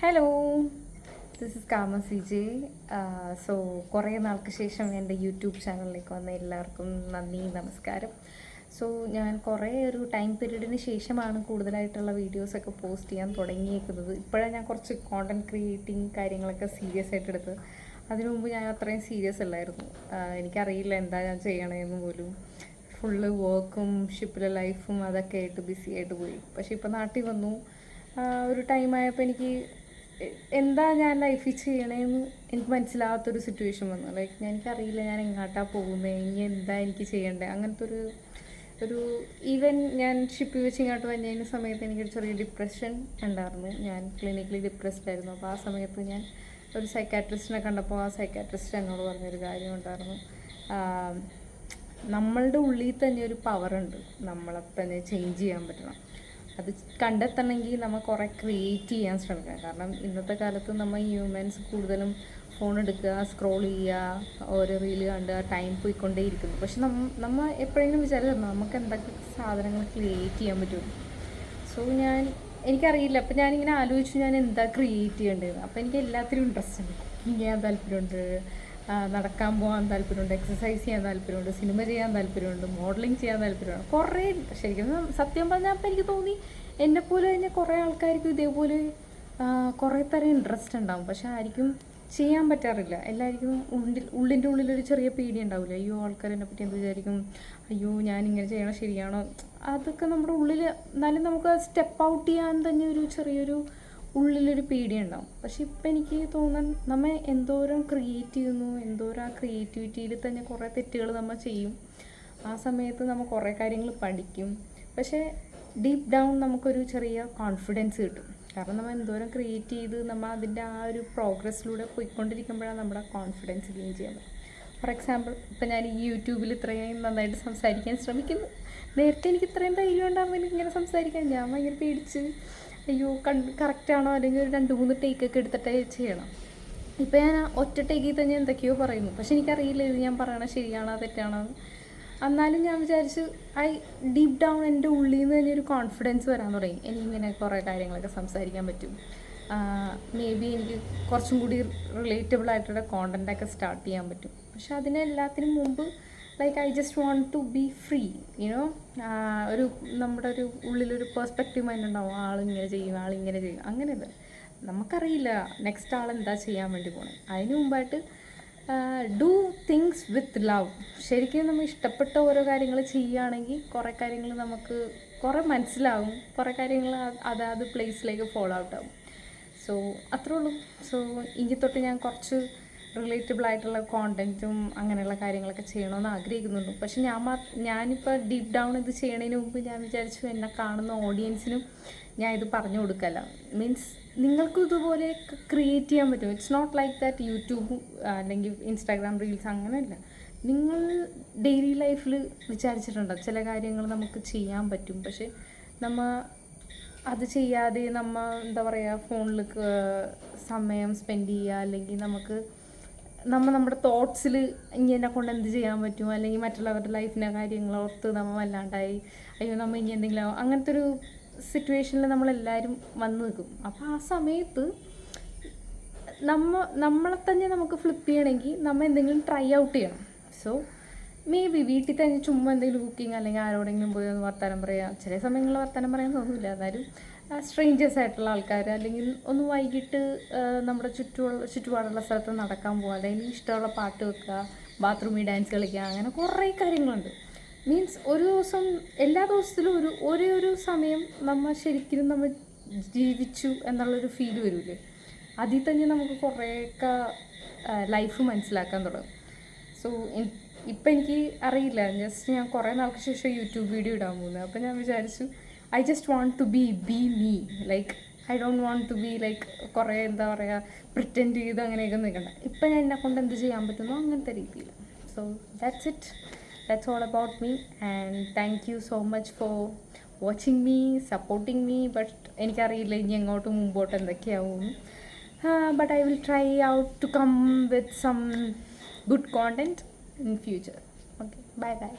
Hello, this is Cama C J. So കുറേ നാൾക്ക് ശേഷം എൻ്റെ യൂട്യൂബ് ചാനലിലേക്ക് വന്ന എല്ലാവർക്കും നന്ദി, നമസ്കാരം. സോ ഞാൻ കുറേ ഒരു ടൈം പീരീഡിന് ശേഷമാണ് കൂടുതലായിട്ടുള്ള വീഡിയോസൊക്കെ പോസ്റ്റ് ചെയ്യാൻ തുടങ്ങിയേക്കുന്നത്. ഇപ്പോഴാണ് ഞാൻ കുറച്ച് കോണ്ടൻറ് ക്രിയേറ്റിംഗ് കാര്യങ്ങളൊക്കെ സീരിയസ് ആയിട്ട് എടുത്തത്. അതിനു മുമ്പ് ഞാൻ അത്രയും സീരിയസ് അല്ലായിരുന്നു. എനിക്കറിയില്ല എന്താ ഞാൻ ചെയ്യണമെന്ന് പോലും. ഫുള്ള് വർക്കും ഷിപ്പിലെ ലൈഫും അതൊക്കെ ആയിട്ട് ബിസി ആയിട്ട് പോയി. പക്ഷേ ഇപ്പോൾ നാട്ടിൽ വന്നു ഒരു ടൈമായപ്പോൾ എനിക്ക് എന്താ ഞാൻ ലൈഫിൽ ചെയ്യണേന്ന് എനിക്ക് മനസ്സിലാവാത്തൊരു സിറ്റുവേഷൻ വന്നു. എനിക്കറിയില്ല ഞാൻ എങ്ങോട്ടാണ് പോകുന്നത്, ഇനി എന്താ എനിക്ക് ചെയ്യേണ്ടത്. അങ്ങനത്തെ ഒരു ഈവൻ ഞാൻ ഷിപ്പിൽ വെച്ച് ഇങ്ങോട്ട് വന്നതിന് സമയത്ത് എനിക്കൊരു ചെറിയ ഡിപ്രഷൻ ഉണ്ടായിരുന്നു. ഞാൻ ക്ലിനിക്കലി ഡിപ്രസ്ഡ് ആയിരുന്നു. അപ്പോൾ ആ സമയത്ത് ഞാൻ ഒരു സൈക്കാട്രിസ്റ്റിനെ കണ്ടപ്പോൾ ആ സൈക്കാട്രിസ്റ്റ് എന്നോട് പറഞ്ഞൊരു കാര്യം ഉണ്ടായിരുന്നു. നമ്മളുടെ ഉള്ളിൽ തന്നെ ഒരു പവറുണ്ട്, നമ്മളെ തന്നെ ചേഞ്ച് ചെയ്യാൻ പറ്റണം. അത് കണ്ടെത്തണമെങ്കിൽ നമ്മൾ കുറേ ക്രിയേറ്റ് ചെയ്യാൻ ശ്രമിക്കണം. കാരണം ഇന്നത്തെ കാലത്ത് നമ്മൾ ഹ്യൂമൻസ് കൂടുതലും ഫോൺ എടുക്കുക, സ്ക്രോൾ ചെയ്യുക, ഓരോ റീല് കണ്ട് ആ ടൈം പോയിക്കൊണ്ടേയിരിക്കുന്നു. പക്ഷെ നമ്മൾ എപ്പോഴെങ്കിലും വിചാരിച്ചിരുന്നു നമുക്ക് എന്തൊക്കെ സാധനങ്ങൾ ക്രിയേറ്റ് ചെയ്യാൻ പറ്റും. സോ എനിക്കറിയില്ല. അപ്പോൾ ഞാനിങ്ങനെ ആലോചിച്ചു ഞാൻ എന്താ ക്രിയേറ്റ് ചെയ്യേണ്ടത്. അപ്പോൾ എനിക്ക് എല്ലാത്തിനും ഇൻട്രസ്റ്റ് ഉണ്ട്. കുക്കിംഗ് ചെയ്യാൻ താല്പര്യമുണ്ട്, നടക്കാൻ പോകാൻ താല്പര്യമുണ്ട്, എക്സസൈസ് ചെയ്യാൻ താല്പര്യമുണ്ട്, സിനിമ ചെയ്യാൻ താല്പര്യമുണ്ട്, മോഡലിംഗ് ചെയ്യാൻ താല്പര്യമുണ്ട്. കുറേ ശരിക്കും സത്യം പറഞ്ഞാൽ അപ്പം എനിക്ക് തോന്നി എന്നെപ്പോലെ തന്നെ കുറേ ആൾക്കാർക്കും ഇതേപോലെ കുറേ തരം ഇൻട്രസ്റ്റ് ഉണ്ടാവും. പക്ഷെ ആർക്കും ചെയ്യാൻ പറ്റാറില്ല. എല്ലാവർക്കും ഉള്ളിൻ്റെ ഉള്ളിലൊരു ചെറിയ പേടി ഉണ്ടാവില്ല. അയ്യോ ആൾക്കാർ എന്നെ പറ്റി എന്ത് വിചാരിക്കും, അയ്യോ ഞാനിങ്ങനെ ചെയ്യണം ശരിയാണോ, അതൊക്കെ നമ്മുടെ ഉള്ളിൽ. എന്നാലും നമുക്ക് സ്റ്റെപ്പ് ഔട്ട് ചെയ്യാൻ തന്നെ ഒരു ചെറിയൊരു ഉള്ളിലൊരു പേടിയുണ്ടാവും. പക്ഷെ ഇപ്പം എനിക്ക് തോന്നാൻ നമ്മൾ എന്തോരം ക്രിയേറ്റ് ചെയ്യുന്നു, എന്തോരം ആ ക്രിയേറ്റിവിറ്റിയിൽ തന്നെ കുറേ തെറ്റുകൾ നമ്മൾ ചെയ്യും. ആ സമയത്ത് നമ്മൾ കുറേ കാര്യങ്ങൾ പഠിക്കും. പക്ഷേ ഡീപ്പ് ഡൗൺ നമുക്കൊരു ചെറിയ കോൺഫിഡൻസ് കിട്ടും. കാരണം നമ്മൾ എന്തോരം ക്രിയേറ്റ് ചെയ്ത് നമ്മൾ അതിൻ്റെ ആ ഒരു പ്രോഗ്രസ്സിലൂടെ പോയിക്കൊണ്ടിരിക്കുമ്പോഴാണ് നമ്മുടെ കോൺഫിഡൻസ് ഗെയിൻ ചെയ്യാൻ പറ്റും. ഫോർ എക്സാമ്പിൾ, ഇപ്പം ഞാൻ ഈ യൂട്യൂബിൽ ഇത്രയും നന്നായിട്ട് സംസാരിക്കാൻ ശ്രമിക്കുന്നു. നേരത്തെ എനിക്ക് ഇത്രയും ധൈര്യം ഉണ്ടാകുമ്പോൾ എനിക്കിങ്ങനെ സംസാരിക്കാൻ ഞാൻ ഭയങ്കര പേടിച്ച് അയ്യോ കറക്റ്റാണോ, അല്ലെങ്കിൽ ഒരു 2-3 ടേക്കൊക്കെ എടുത്തിട്ടേ ചെയ്യണം. ഇപ്പം ഞാൻ ഒറ്റ ടേക്കിൽ തന്നെ എന്തൊക്കെയോ പറയുന്നു. പക്ഷെ എനിക്കറിയില്ല ഇത് ഞാൻ പറയണത് ശരിയാണോ തെറ്റാണോ. എന്നാലും ഞാൻ വിചാരിച്ചു ഡീപ്പ് ഡൗൺ എൻ്റെ ഉള്ളിൽ നിന്ന് തന്നെ ഒരു കോൺഫിഡൻസ് വരാൻ തുടങ്ങി. എനിക്കിങ്ങനെ കുറേ കാര്യങ്ങളൊക്കെ സംസാരിക്കാൻ പറ്റും. മേ ബി എനിക്ക് കുറച്ചും കൂടി റിലേറ്റബിൾ ആയിട്ടുള്ള കോണ്ടൻറ്റൊക്കെ സ്റ്റാർട്ട് ചെയ്യാൻ പറ്റും. പക്ഷെ അതിനെല്ലാത്തിനും മുമ്പ് I just want to be free, ഒരു നമ്മുടെ ഒരു ഉള്ളിലൊരു പെർസ്പെക്റ്റീവ് മൈൻഡ് ഉണ്ടാവും. ആളിങ്ങനെ ചെയ്യും, ആളിങ്ങനെ ചെയ്യും, അങ്ങനെയല്ല. നമുക്കറിയില്ല നെക്സ്റ്റ് ആളെന്താ ചെയ്യാൻ വേണ്ടി പോകണേ. അതിന് മുമ്പായിട്ട് ഡു തിങ്സ് വിത്ത് ലവ്. ശരിക്കും നമ്മൾ ഇഷ്ടപ്പെട്ട ഓരോ കാര്യങ്ങൾ ചെയ്യുകയാണെങ്കിൽ കുറേ കാര്യങ്ങൾ നമുക്ക് കുറേ മനസ്സിലാവും, കുറേ കാര്യങ്ങൾ അതാത് പ്ലേസിലേക്ക് ഫോളോ ഔട്ട് ആവും. സോ അത്രേ ഉള്ളൂ. സോ ഇനി തൊട്ട് ഞാൻ കുറച്ച് റിലേറ്റബിൾ ആയിട്ടുള്ള കോണ്ടൻറ്റും അങ്ങനെയുള്ള കാര്യങ്ങളൊക്കെ ചെയ്യണമെന്ന് ആഗ്രഹിക്കുന്നുണ്ട്. പക്ഷെ ഞാനിപ്പോൾ ഡീപ്പ് ഡൗൺ ഇത് ചെയ്യണതിന് മുമ്പ് ഞാൻ വിചാരിച്ചു എന്നെ കാണുന്ന ഓഡിയൻസിനും ഞാൻ ഇത് പറഞ്ഞു കൊടുക്കല്ല. മീൻസ് നിങ്ങൾക്കും ഇതുപോലെ ക്രിയേറ്റ് ചെയ്യാൻ പറ്റും. It's not like that YouTube അല്ലെങ്കിൽ ഇൻസ്റ്റാഗ്രാം റീൽസ് അങ്ങനെയല്ല. നിങ്ങൾ ഡെയിലി ലൈഫിൽ വിചാരിച്ചിട്ടുണ്ടോ ചില കാര്യങ്ങൾ നമുക്ക് ചെയ്യാൻ പറ്റും, പക്ഷെ നമ്മൾ അത് ചെയ്യാതെ നമ്മൾ എന്താ പറയുക ഫോണിൽ സമയം സ്പെൻഡ് ചെയ്യുക, അല്ലെങ്കിൽ നമ്മുടെ തോട്ട്സിൽ ഇങ്ങനെ കൊണ്ട് എന്ത് ചെയ്യാൻ പറ്റും, അല്ലെങ്കിൽ മറ്റുള്ളവരുടെ ലൈഫിൻ്റെ കാര്യങ്ങളോർത്ത് നമ്മൾ വല്ലാണ്ടായി അയ്യോ നമ്മൾ ഇനി എന്തെങ്കിലും അങ്ങനത്തെ ഒരു സിറ്റുവേഷനിൽ നമ്മളെല്ലാവരും വന്ന് നിൽക്കും. അപ്പോൾ ആ സമയത്ത് നമ്മളെ തന്നെ നമുക്ക് ഫ്ലിപ്പ് ചെയ്യണമെങ്കിൽ നമ്മൾ എന്തെങ്കിലും ട്രൈ ഔട്ട് ചെയ്യണം. സോ മേ ബി വീട്ടിൽ തന്നെ ചുമ്മാ എന്തെങ്കിലും കുക്കിംഗ് അല്ലെങ്കിൽ ആരോടെങ്കിലും പോയി ഒന്ന് വർത്തമാനം പറയാം. ചില സമയങ്ങളിൽ വർത്തമാനം പറയാൻ തോന്നില്ല, എന്നാലും സ്ട്രേഞ്ചേഴ്സ് ആയിട്ടുള്ള ആൾക്കാർ, അല്ലെങ്കിൽ ഒന്ന് വൈകിട്ട് നമ്മുടെ ചുറ്റുപാടുള്ള സ്ഥലത്ത് നടക്കാൻ പോകുക, അല്ലെങ്കിൽ ഇഷ്ടമുള്ള പാട്ട് വെക്കുക, ബാത്റൂമിൽ ഡാൻസ് കളിക്കുക, അങ്ങനെ കുറേ കാര്യങ്ങളുണ്ട്. മീൻസ് ഒരു ദിവസം എല്ലാ ദിവസത്തിലും ഒരു സമയം നമ്മൾ ശരിക്കും നമ്മൾ ജീവിച്ചു എന്നുള്ളൊരു ഫീൽ വരില്ലേ. അതിൽ തന്നെ നമുക്ക് കുറേയൊക്കെ ലൈഫ് മനസ്സിലാക്കാൻ തുടങ്ങും. സോ ഇപ്പം എനിക്ക് അറിയില്ല, ജസ്റ്റ് ഞാൻ കുറേ നാൾക്ക് ശേഷം യൂട്യൂബ് വീഡിയോ ഇടാൻ പോകുന്നത്. അപ്പോൾ ഞാൻ വിചാരിച്ചു I just want to be me. I don't want to be കുറേ എന്താ പറയുക പ്രിറ്റൻഡ് ചെയ്ത് അങ്ങനെയൊക്കെ നിൽക്കണ്ട. ഇപ്പം ഞാൻ എന്നെക്കൊണ്ട് എന്ത് ചെയ്യാൻ പറ്റുന്നോ അങ്ങനത്തെ രീതിയിൽ. So that's it. That's all about me, and thank you so much for watching me, supporting me. But എനിക്കറിയില്ല ഇനി എങ്ങോട്ട് മുമ്പോട്ട് എന്തൊക്കെയാവും. But I will try out to come with some good content in future. Okay, bye.